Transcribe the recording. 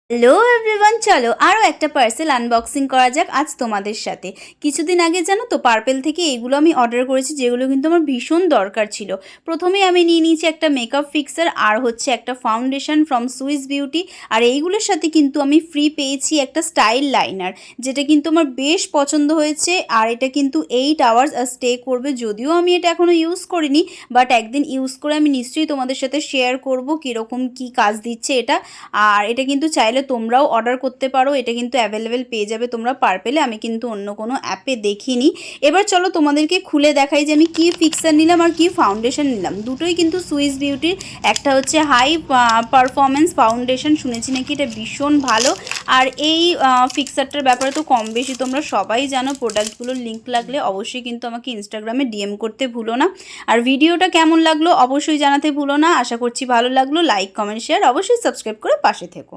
Hello everyone, চলো আরও একটা পার্সেল আনবক্সিং করা যাক আজ তোমাদের সাথে। কিছুদিন আগে জানো তো পার্পেল থেকে এইগুলো আমি অর্ডার করেছি, যেগুলো কিন্তু আমার ভীষণ দরকার ছিল। প্রথমেই আমি নিয়ে নিয়েছি একটা মেকআপ ফিক্সার আর হচ্ছে একটা ফাউন্ডেশন ফ্রম সুইস বিউটি। আর এইগুলোর সাথে কিন্তু আমি ফ্রি পেয়েছি একটা স্টাইল লাইনার, যেটা কিন্তু আমার বেশ পছন্দ হয়েছে। আর এটা কিন্তু 8 আওয়ার্স স্টে করবে, যদিও আমি এটা এখনও ইউজ করিনি, বাট একদিন ইউজ করে আমি নিশ্চয়ই তোমাদের সাথে শেয়ার করব কীরকম কী কাজ দিচ্ছে এটা। আর এটা কিন্তু চাইলে তোমরাও অর্ডার করতে পারো, এটা কিন্তু অ্যাভেলেবেল পেয়ে যাবে তোমরা পার্পেলে। আমি কিন্তু অন্য কোনো অ্যাপে দেখিনি। এবার চলো তোমাদেরকে খুলে দেখাই যে আমি কি ফিক্সার নিলাম আর কি ফাউন্ডেশন নিলাম। দুটোই কিন্তু সুইস বিউটির। একটা হচ্ছে হাই পারফরমেন্স ফাউন্ডেশন, শুনেছি নাকি এটা ভীষণ ভালো। আর এই ফিক্সারটার ব্যাপারে তো কম বেশি তোমরা সবাই জানো। প্রোডাক্টগুলোর লিঙ্ক লাগলে অবশ্যই কিন্তু আমাকে ইনস্টাগ্রামে ডিএম করতে ভুলো না। আর ভিডিওটা কেমন লাগলো অবশ্যই জানাতে ভুলো না। আশা করছি ভালো লাগলো। লাইক, কমেন্ট, শেয়ার, অবশ্যই সাবস্ক্রাইব করে পাশে থেকো।